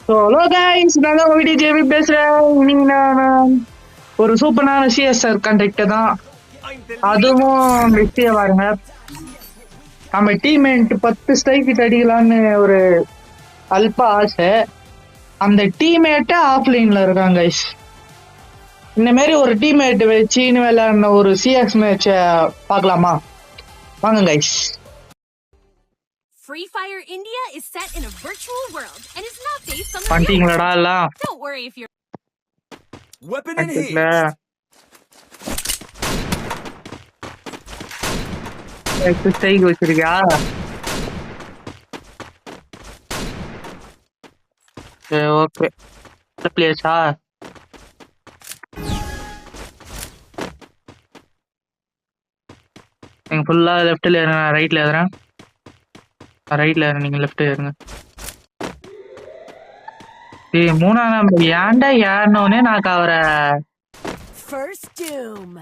So hello guys, நான் தான் video JP பேசுகிறேன். இன்னைக்கு நான் ஒரு சூப்பரான சிஎஸ்ஆர் கண்டக்டர் தான். அதுவும் வெற்றியை பாருங்க. நம்ம டீம்மேட் 10 ஸ்ட்ரைக் அடிக்கலான்னு ஒரு அல்ப ஆசை. அந்த டீம்மேட்டே ஆஃப்லைனில் இருக்காங்க கைஸ். இந்த மாதிரி ஒரு டீம்மேட் வச்சுன்னு விளையாடின ஒரு சிஎஸ் மேட்சை பார்க்கலாமா? வாங்க guys. Free Fire India is set in a virtual world and is not based on the பண்ணிட்டீங்களாடா எல்லாம்? Don't worry if you're Weapon in hand. Strike வச்சிருக்கியா? ஓகே, பிளேஸா நீங்க ஃபுல்லா லெஃப்ட்ல ஏறுங்க, நான் ரைட்ல ஏறுறேன். ரைட்ல ஏறுங்க, நீங்க லெஃப்ட் ஏறுங்க. ஏய் மூணாம் நம்பர் ஏன்டா ஏறனோனே நான் அவரை First Doom.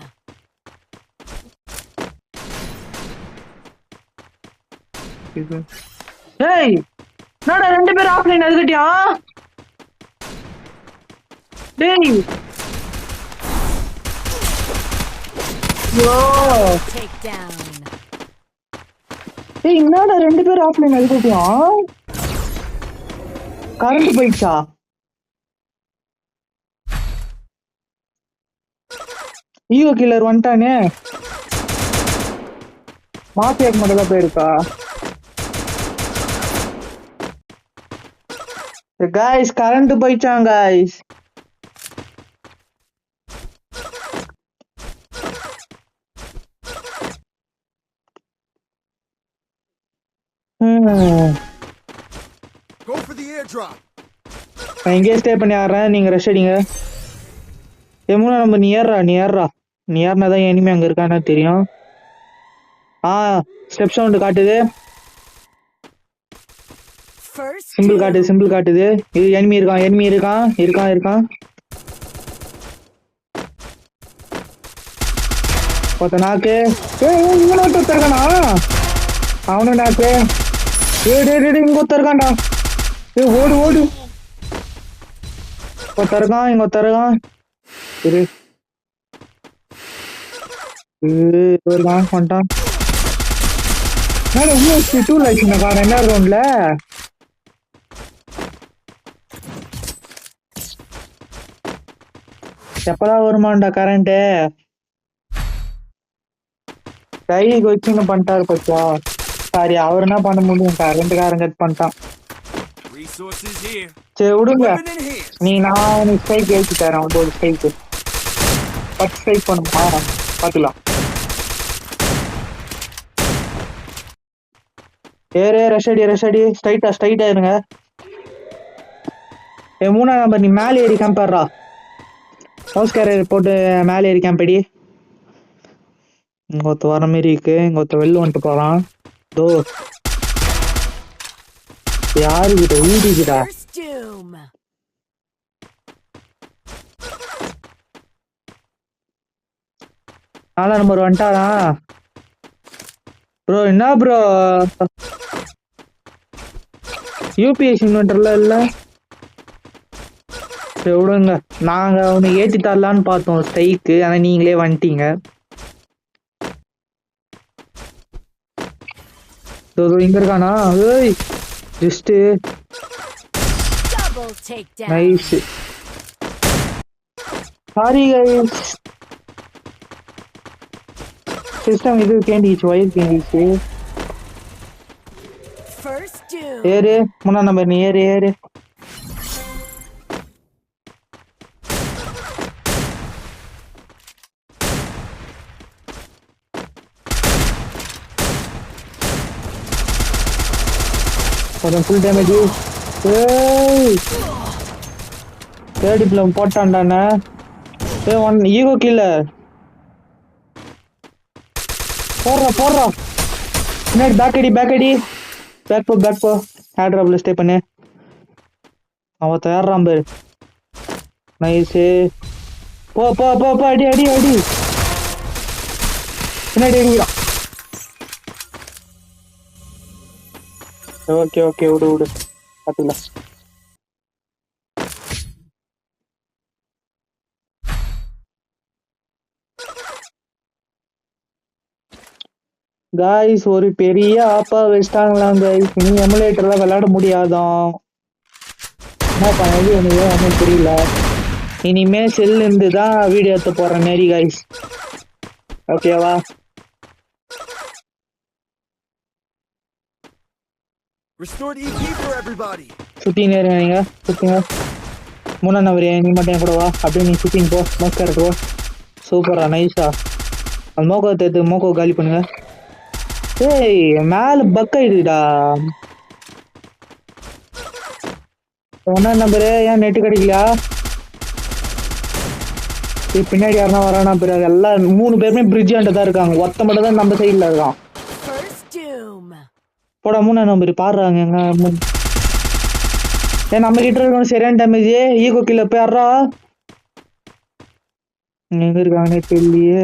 ஏய் என்னடா ரெண்டு பேரும் ஆஃப்லைன் அதுக்கிட்டியா? டேய் யோ Take down. ஏய் என்னடா ரெண்டு பேரும் ஆஃப்லைன் அதுக்கிட்டியா? கரண்ட் போயிடுச்சா? ஈகோ கில்லர் வந்துட்டானே. மாஃபியாக்கு மட்டும் தான் போயிருக்கா? காய்ஸ் கரண்ட் போயிடுச்சாங்க guys. Go for the airdrop. நான் இங்கே ஸ்டே பண்ணி ஆடுறேன், நீங்க ரெஸ்ட் அடிங்க. எமுனா நம்ம நீ ஏறினாதான் எனிமே அங்க இருக்கான்னு தெரியும். ஸ்டெப் சவுண்ட் காட்டுது, First சிம்பிள் காட்டுது. இது எனிமி இருக்கான். ஒருத்த நாக்கு. இவனை ஒருத்தருக்கானா? அவனு நாக்கு. இங்க ஒருத்தருக்கான்டா. ஓடு. ஒருத்தருக்கான். இரு வந்துட்டான். என்ன ரவுண்ட்ல எப்பதான் வருமாண்டா கரண்ட்? கை வச்சுன்னு பண்ணிட்டாரு பச்சா. சாரி, அவர் என்ன பண்ண முடியும்? கரண்ட் கட் பண்ணிட்டான். Resources here. சரி விடுங்க, Weapon in hand. நான் உனக்கு ஸ்ட்ரைக் ஏற்றி தரேன். ஒரு ஸ்ட்ரைக்கு 10 ஸ்ட்ரைக் பண்ணுமா? பார்த்துக்கலாம். ரஷடி ஸ்ட்ரைட்டா இருங்க. மூணாம் நம்பர் நீ மேலே ஏறி கேம்பர்றா. ஹவுஸ் கேரியர் போட்டு மேலே ஏறி கேம்படி. இங்க ஒருத்த வர மாதிரி இருக்கு. இங்க ஒருத்த வெளில வந்துட்டு போறான். தோ யாருக்கிட்ட வீட்டுக்கிட்டா? First Doom. 4 நம்பர் வந்துட்டாரா? ப்ரோ என்ன ப்ரோ யூபிஎஸ் இன்வெர்டர்ல இல்ல? சரி விடுங்க, நாங்க அவனுக்கு ஏற்றி தரலான்னு பார்த்தோம் ஸ்ட்ரைக்கு, ஆனா நீங்களே வந்துட்டீங்க. இங்க இருக்கானா? ஏய் just Double takedown. Nice. Sorry guys, system இது வயிறு கேண்டிச்சு. First Doom. ஏறு மூணாம் நம்பர், நீ ஏறு. Full damage. தேர்ட் பிளம் போட்டான்டானே. ஈகோ கில்லர் போடுறா. முன்னாடி பேக் அடி. பேக் போ. ஹேட்ராப்ல ஸ்டே பண்ணு. அவன் தயாராம் பேரு. நைஸு. போ அடி. பின்னாடி அடிக்கிறான். ஓகே விடு பார்த்துக்கலாம். காய்ஸ் ஒரு பெரிய ஆப்பா வச்சிட்டாங்களாம் கைஸ். இனி எமுலேட்டர்ல விளையாட முடியாதான். என்ன பண்ணது எனக்கு ஒன்றும் புரியல. இனிமே செல்ல இருந்து தான் வீடியோ எடுத்து போறேன் மாரி காய்ஸ். ஓகேவா? Restored EP for everybody. சுத்தி நேருங்க, நீங்க சுத்திங்க. 3 நம்பர் நீ மட்டும் என் கூட வா. அப்படியே நீ சுத்திங்க போ. மோக்கா இருக்கு. சூப்பரா நைஸா. அந்த மோக்கத்தை எடுத்து மோக்கோ காலி பண்ணுங்க. ஏய் மேல பக் ஆயிடுடா. 1 நம்பரு ஏன் நெட்டு கிடைக்கலையா? பின்னாடி யாருனா வரானா பிறகு எல்லாம் 3 பேருமே பிரிட்ஜ் ஆண்ட தான் இருக்காங்க. ஒத்த மட்டும் தான் நம்ம சைட்ல இருக்கான். போடா 3 நம்பர் பாடுறாங்க எங்க ஏன் நம்ம கிட்ட இருக்கணும் சரியான டேமேஜ். ஈகோ கில்ல போயிடுறா. எங்க இருக்காங்கன்னே தெரியலையே.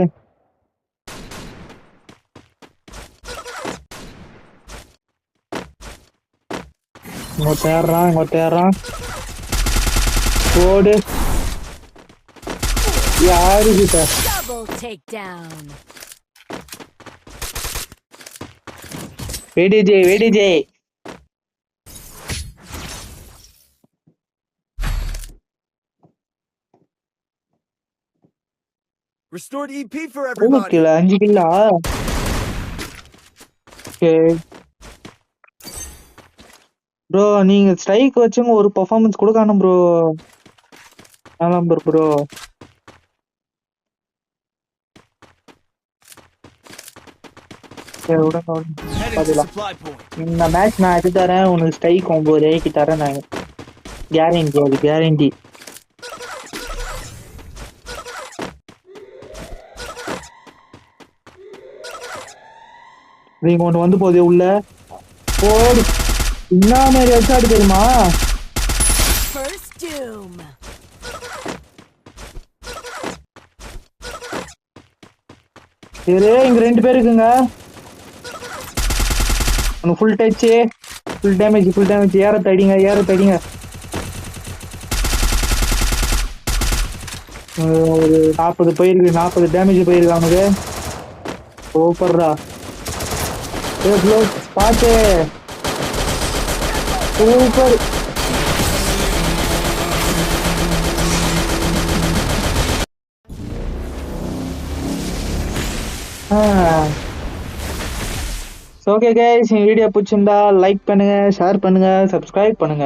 இங்க தேடுறான் போடு. யாரு கிட்ட வெடிஜே Restored EP for everybody. 5 Qila. Bro நீங்க ஸ்ட்ரைக் வச்சுங்க ஒரு பெர்ஃபார்மன்ஸ் கொடுக்கணும் ப்ரோ. ப்ரோ இந்த மேட்ச் நான் எது தரேன் உனக்கு ஸ்ட்ரைக் 9 தரேன் நான். கேரண்டி அது கேரண்டி. நீங்க ஒன்று வந்து போதே உள்ள போடு. என்ன மாதிரி வச்சாடு தெரியுமா? சரி இங்க 2 பேர் இருக்குங்க. ஃபுல் டச் ஃபுல் டேமேஜ் ஏற தடிங்க. ஒரு 40 போயிருக்கு. 40 டேமேஜ் போயிருக்கு அவனுக்கு. சூப்பர்ரா. பாத்து சூப்பர். ஓகே கைஸ், இந்த வீடியோ பிடிச்சிருந்தா லைக் பண்ணுங்க, ஷேர் பண்ணுங்க, சப்ஸ்கிரைப் பண்ணுங்க.